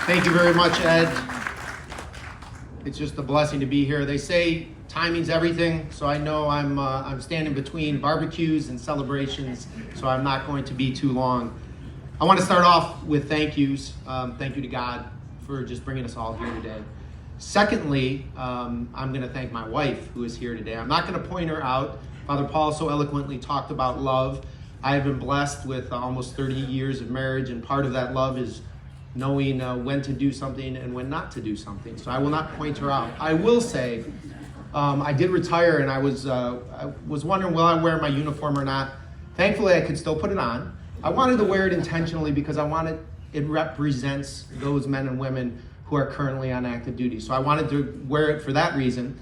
Thank you very much, Ed. It's just a blessing to be here. They say timing's everything, so I know I'm standing between barbecues and celebrations, so I'm not going to be too long. I want to start off with thank yous. Thank you to God for just bringing us all here today. Secondly, I'm going to thank my wife who is here today. I'm not going to point her out. Father Paul so eloquently talked about love. I have been blessed with almost 30 years of marriage, and part of that love is knowing when to do something and when not to do something. So I will not point her out. I will say, I did retire, and I was wondering, will I wear my uniform or not? Thankfully, I could still put it on. I wanted to wear it intentionally because it represents those men and women who are currently on active duty. So I wanted to wear it for that reason.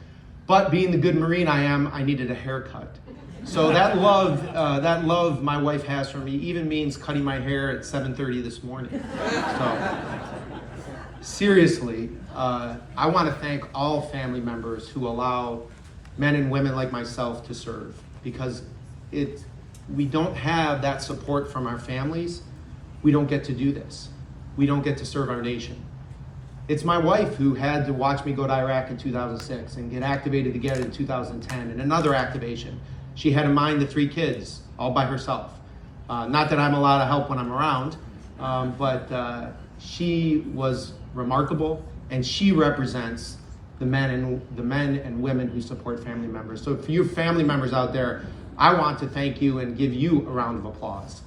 But being the good Marine I am, I needed a haircut. So that love my wife has for me even means cutting my hair at 7:30 this morning. So seriously, I want to thank all family members who allow men and women like myself to serve, because we don't have that support from our families. We don't get to do this. We don't get to serve our nation. It's my wife who had to watch me go to Iraq in 2006 and get activated again in 2010 and another activation. She had to mind the 3 kids all by herself. Not that I'm a lot of help when I'm around, but she was remarkable, and she represents the men and women who support family members. So for you family members out there, I want to thank you and give you a round of applause.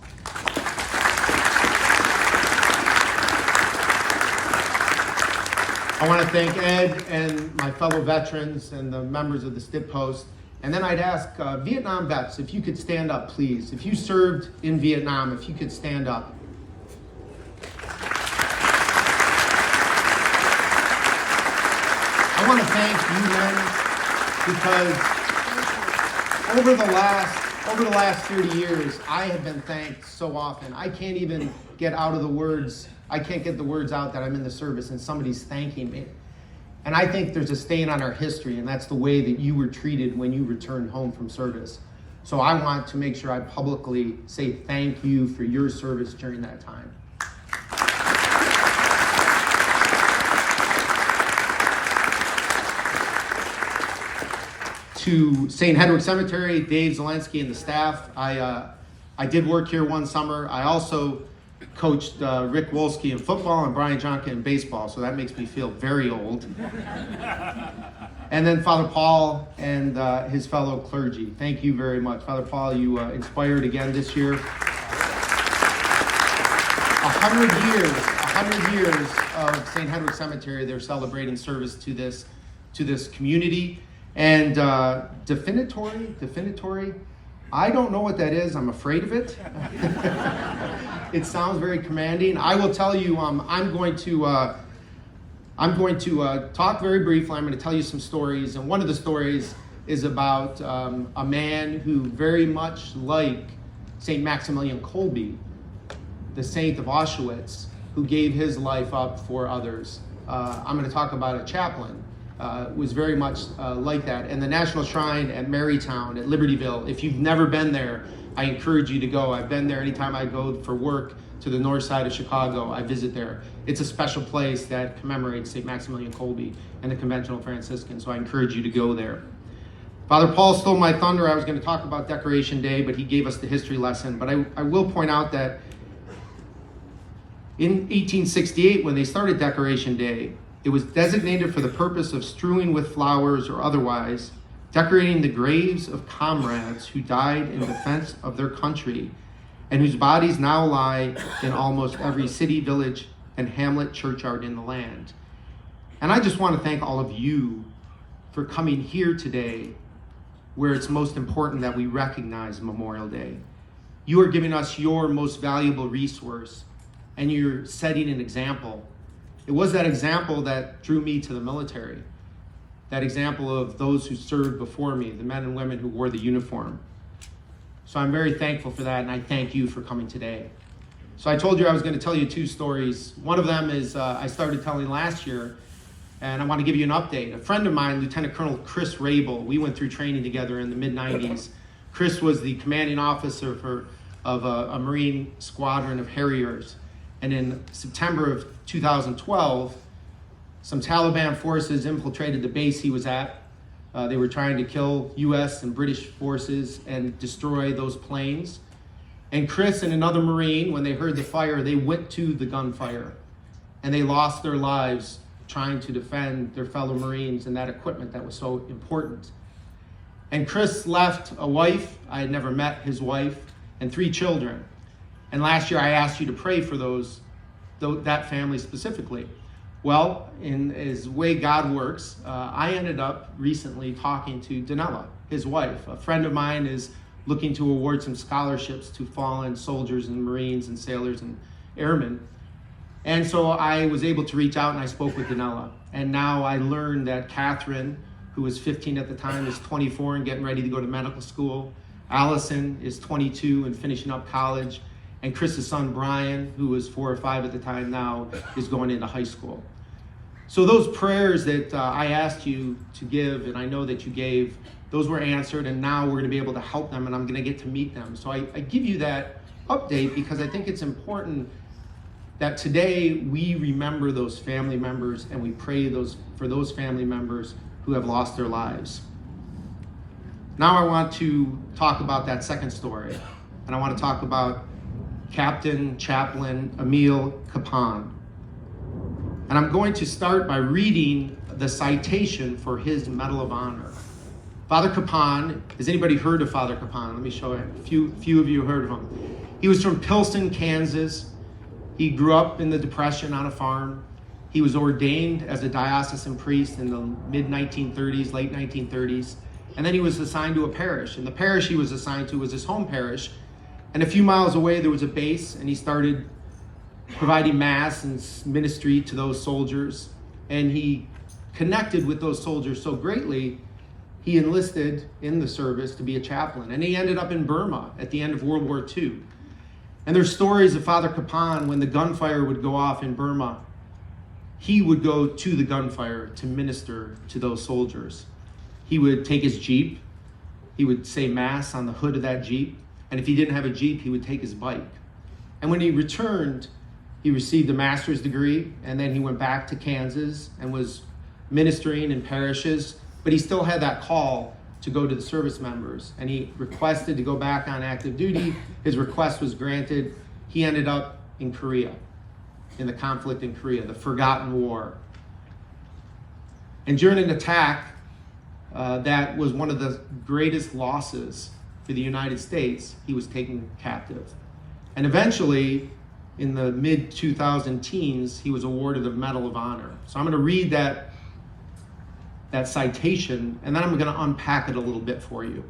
I want to thank Ed and my fellow veterans and the members of the STIP Post. And then I'd ask Vietnam vets if you could stand up, please. If you served in Vietnam, if you could stand up. I want to thank you men, because over the last 30 years, I have been thanked so often. I can't even get the words out that I'm in the service and somebody's thanking me. And I think there's a stain on our history, and that's the way that you were treated when you returned home from service. So I want to make sure I publicly say thank you for your service during that time. To St. Hedwig Cemetery, Dave Zelensky and the staff, I did work here one summer. I also coached Rick Wolski in football and Brian Jonka in baseball, so that makes me feel very old. And then Father Paul and his fellow clergy. Thank you very much. Father Paul, you inspired again this year. 100 years of St. Hedwig Cemetery. They're celebrating service to this community. And definitory, I don't know what that is. I'm afraid of it. It sounds very commanding. I will tell you, I'm going to talk very briefly. I'm going to tell you some stories, and one of the stories is about a man who, very much like St. Maximilian Kolbe, the saint of Auschwitz, who gave his life up for others. I'm going to talk about a chaplain. Was very much like that. And the National Shrine at Marytown, at Libertyville, if you've never been there, I encourage you to go. I've been there anytime I go for work to the north side of Chicago. I visit there. It's a special place that commemorates St. Maximilian Kolbe and the Conventional Franciscans, so I encourage you to go there. Father Paul stole my thunder. I was going to talk about Decoration Day, but he gave us the history lesson. But I will point out that in 1868, when they started Decoration Day, it was designated for the purpose of strewing with flowers or otherwise, decorating the graves of comrades who died in defense of their country and whose bodies now lie in almost every city, village, and hamlet churchyard in the land. And I just want to thank all of you for coming here today, where it's most important that we recognize Memorial Day. You are giving us your most valuable resource, and you're setting an example. It was that example that drew me to the military, that example of those who served before me, the men and women who wore the uniform. So I'm very thankful for that, and I thank you for coming today. So I told you I was going to tell you 2 stories. One of them is I started telling last year, and I want to give you an update. A friend of mine, Lieutenant Colonel Chris Rabel, we went through training together in the mid-90s. Chris was the commanding officer of a Marine squadron of Harriers. And in September of 2012, some Taliban forces infiltrated the base he was at. They were trying to kill US and British forces and destroy those planes. And Chris and another Marine, when they heard the fire, they went to the gunfire. And they lost their lives trying to defend their fellow Marines and that equipment that was so important. And Chris left a wife, I had never met his wife, and 3 children. And last year I asked you to pray for that family specifically. Well, in his way God works, I ended up recently talking to Danella, his wife. A friend of mine is looking to award some scholarships to fallen soldiers and Marines and sailors and airmen. And so I was able to reach out and I spoke with Danella. And now I learned that Catherine, who was 15 at the time, is 24 and getting ready to go to medical school. Allison is 22 and finishing up college. And Chris's son, Brian, who was 4 or 5 at the time now, is going into high school. So those prayers that I asked you to give, and I know that you gave, those were answered, and now we're going to be able to help them, and I'm going to get to meet them. So I give you that update because I think it's important that today we remember those family members and we pray for those family members who have lost their lives. Now I want to talk about that second story, and I want to talk about Captain Chaplain Emil Kapan. And I'm going to start by reading the citation for his Medal of Honor. Father Kapan, has anybody heard of Father Kapan? Let me show you. A few of you heard of him. He was from Pilsen, Kansas. He grew up in the Depression on a farm. He was ordained as a diocesan priest in the mid-1930s, late 1930s. And then he was assigned to a parish. And the parish he was assigned to was his home parish. And a few miles away, there was a base, and he started providing mass and ministry to those soldiers. And he connected with those soldiers so greatly, he enlisted in the service to be a chaplain. And he ended up in Burma at the end of World War II. And there's stories of Father Kapan, when the gunfire would go off in Burma, he would go to the gunfire to minister to those soldiers. He would take his Jeep, he would say mass on the hood of that Jeep, and if he didn't have a Jeep, he would take his bike. And when he returned, he received a master's degree, and then he went back to Kansas and was ministering in parishes, but he still had that call to go to the service members, and he requested to go back on active duty. His request was granted. He ended up in Korea, in the conflict in Korea, the forgotten war. And during an attack that was one of the greatest losses for the United States, he was taken captive. And eventually, in the mid-2000 teens, he was awarded a Medal of Honor. So I'm going to read that citation, and then I'm going to unpack it a little bit for you.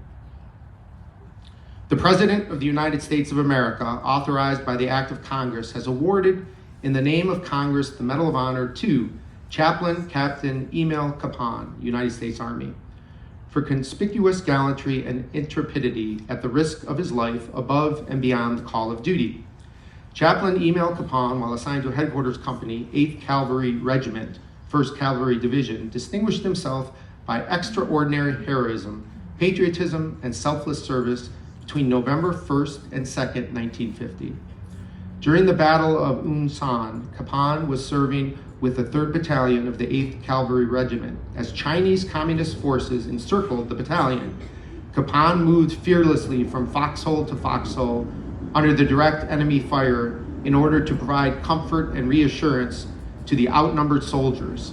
The President of the United States of America, authorized by the Act of Congress, has awarded, in the name of Congress, the Medal of Honor to Chaplain Captain Emil Kapan, United States Army, for conspicuous gallantry and intrepidity at the risk of his life above and beyond the call of duty. Chaplain Emil Kapan, while assigned to a headquarters company, 8th Cavalry Regiment, 1st Cavalry Division, distinguished himself by extraordinary heroism, patriotism, and selfless service between November 1st and 2nd, 1950. During the Battle of Un San, Kapan was serving with the 3rd Battalion of the 8th Cavalry Regiment. As Chinese Communist forces encircled the battalion, Kapan moved fearlessly from foxhole to foxhole under the direct enemy fire in order to provide comfort and reassurance to the outnumbered soldiers.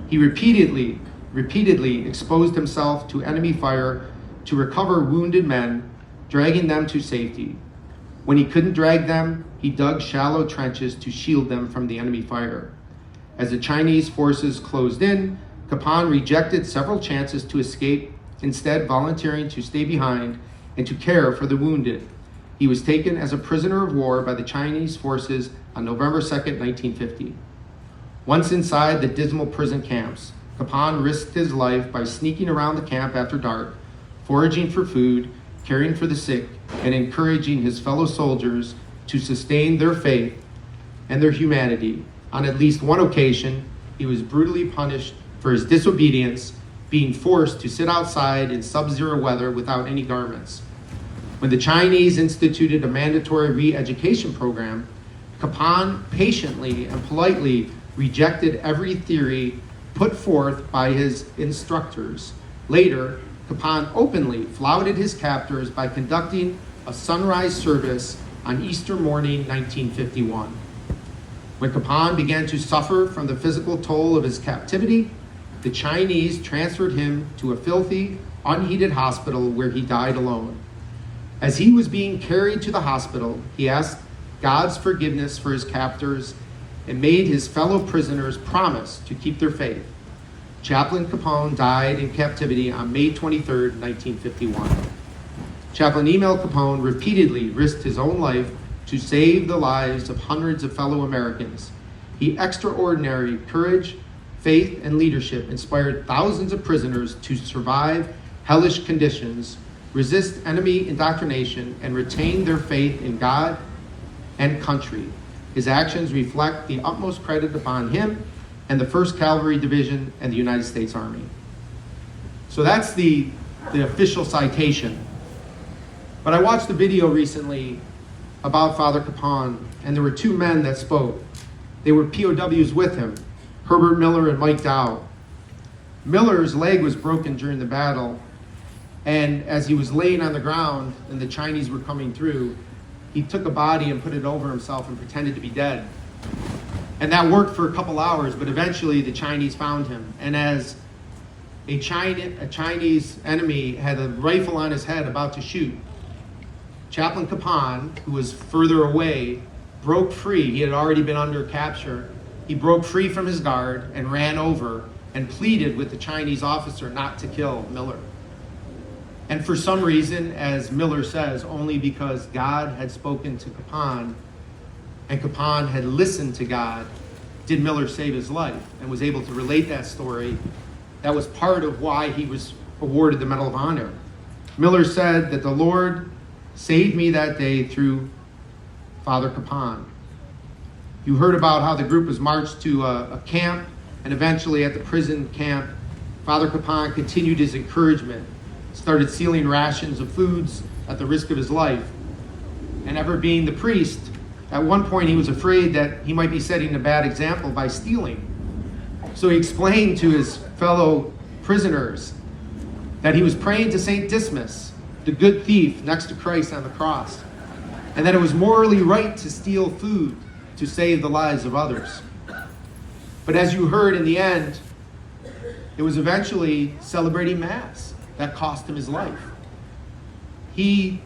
He repeatedly exposed himself to enemy fire to recover wounded men, dragging them to safety. When he couldn't drag them, he dug shallow trenches to shield them from the enemy fire. As the Chinese forces closed in, Kapan rejected several chances to escape, instead volunteering to stay behind and to care for the wounded. He was taken as a prisoner of war by the Chinese forces on November 2nd, 1950. Once inside the dismal prison camps, Kapan risked his life by sneaking around the camp after dark, foraging for food, caring for the sick, and encouraging his fellow soldiers to sustain their faith and their humanity. On at least one occasion, he was brutally punished for his disobedience, being forced to sit outside in sub-zero weather without any garments. When the Chinese instituted a mandatory re-education program, Capon patiently and politely rejected every theory put forth by his instructors. Later, Capon openly flouted his captors by conducting a sunrise service on Easter morning 1951. When Capon began to suffer from the physical toll of his captivity, the Chinese transferred him to a filthy, unheated hospital where he died alone. As he was being carried to the hospital, he asked God's forgiveness for his captors and made his fellow prisoners promise to keep their faith. Chaplain Capone died in captivity on May 23, 1951. Chaplain Emil Capone repeatedly risked his own life to save the lives of hundreds of fellow Americans. His extraordinary courage, faith, and leadership inspired thousands of prisoners to survive hellish conditions, resist enemy indoctrination, and retain their faith in God and country. His actions reflect the utmost credit upon him and the 1st Cavalry Division and the United States Army. So that's the official citation. But I watched a video recently about Father Capon, and there were 2 men that spoke. They were POWs with him, Herbert Miller and Mike Dow. Miller's leg was broken during the battle, and as he was laying on the ground and the Chinese were coming through, he took a body and put it over himself and pretended to be dead. And that worked for a couple hours, but eventually the Chinese found him. And as a Chinese enemy had a rifle on his head about to shoot, Chaplain Capon, who was further away, broke free. He had already been under capture. He broke free from his guard and ran over and pleaded with the Chinese officer not to kill Miller. And for some reason, as Miller says, only because God had spoken to Capon and Capon had listened to God, did Miller save his life and was able to relate that story. That was part of why he was awarded the Medal of Honor. Miller said that the Lord saved me that day through Father Capon. You heard about how the group was marched to a camp, and eventually at the prison camp, Father Capon continued his encouragement, started sealing rations of foods at the risk of his life. And ever being the priest, at one point he was afraid that he might be setting a bad example by stealing. So he explained to his fellow prisoners that he was praying to Saint Dismas, the good thief next to Christ on the cross, and that it was morally right to steal food to save the lives of others. But as you heard in the end, it was eventually celebrating Mass that cost him his life. He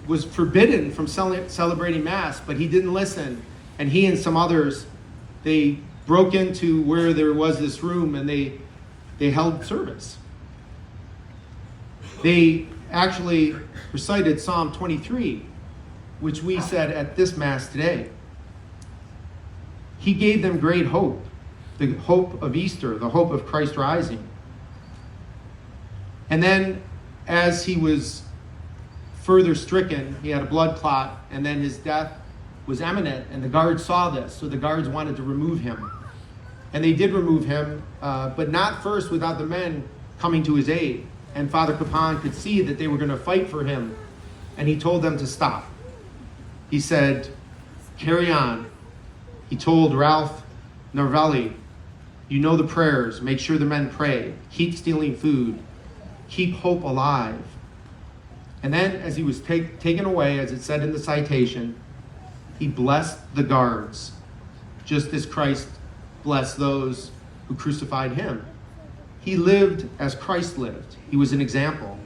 was forbidden from celebrating Mass, but he didn't listen. And he and some others, they broke into where there was this room and they held service. They actually recited Psalm 23, which we said at this Mass today. He gave them great hope, the hope of Easter, the hope of Christ rising. And then as he was further stricken, he had a blood clot, and then his death was imminent, and the guards saw this, so the guards wanted to remove him. And they did remove him, but not first without the men coming to his aid. And Father Capon could see that they were going to fight for him, and he told them to stop. He said, carry on. He told Ralph Narvelli, you know the prayers, make sure the men pray, keep stealing food, keep hope alive. And then as he was taken away, as it said in the citation, he blessed the guards, just as Christ blessed those who crucified him. He lived as Christ lived. He was an example.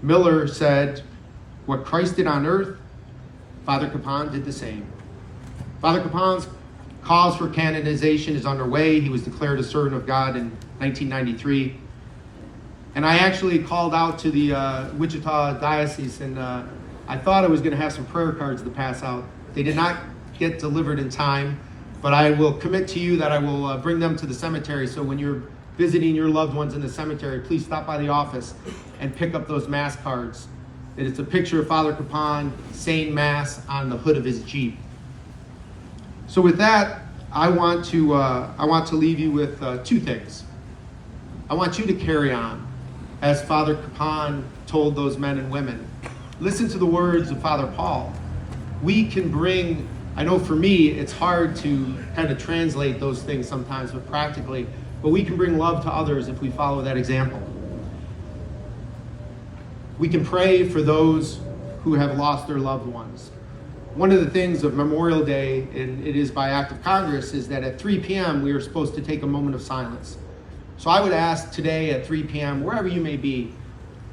Miller said, what Christ did on earth, Father Capon did the same. Father Capon's cause for canonization is underway. He was declared a servant of God in 1993. And I actually called out to the Wichita Diocese, and I thought I was going to have some prayer cards to pass out. They did not get delivered in time, but I will commit to you that I will bring them to the cemetery. So when you're visiting your loved ones in the cemetery, please stop by the office and pick up those Mass cards. It's a picture of Father Capon saying Mass on the hood of his Jeep. So with that, I want to leave you with 2 things. I want you to carry on, as Father Capon told those men and women. Listen to the words of Father Paul. we can bring, I know for me, it's hard to kind of translate those things sometimes, but practically, but we can bring love to others if we follow that example. We can pray for those who have lost their loved ones. One of the things of Memorial Day, and it is by act of Congress, is that at 3 p.m. we are supposed to take a moment of silence. So I would ask today at 3 p.m., wherever you may be,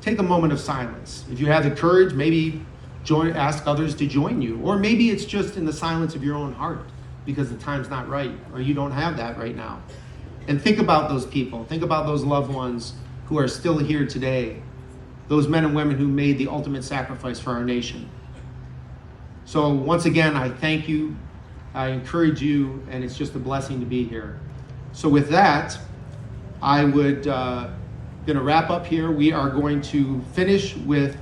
take a moment of silence. If you have the courage, maybe ask others to join you. Or maybe it's just in the silence of your own heart because the time's not right or you don't have that right now. And think about those people. Think about those loved ones who are still here today. Those men and women who made the ultimate sacrifice for our nation. So once again, I thank you, I encourage you, and it's just a blessing to be here. So with that, I would going to wrap up here. We are going to finish with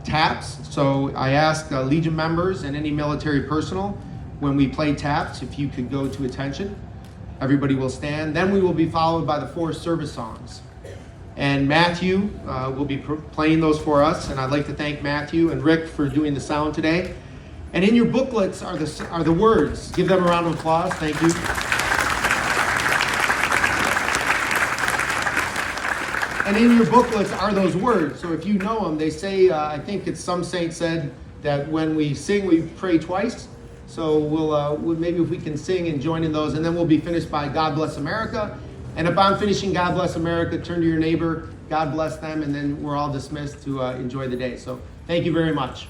taps. So I ask Legion members and any military personnel, when we play taps, if you could go to attention. Everybody will stand. Then we will be followed by the 4 service songs. And Matthew will be playing those for us. And I'd like to thank Matthew and Rick for doing the sound today. And in your booklets are the words. Give them a round of applause. Thank you. And in your booklets are those words. So if you know them, they say, I think it's some saint said that when we sing, we pray twice. So we'll maybe if we can sing and join in those, and then we'll be finished by God Bless America. And if I'm finishing God Bless America, turn to your neighbor, God bless them, and then we're all dismissed to enjoy the day. So thank you very much.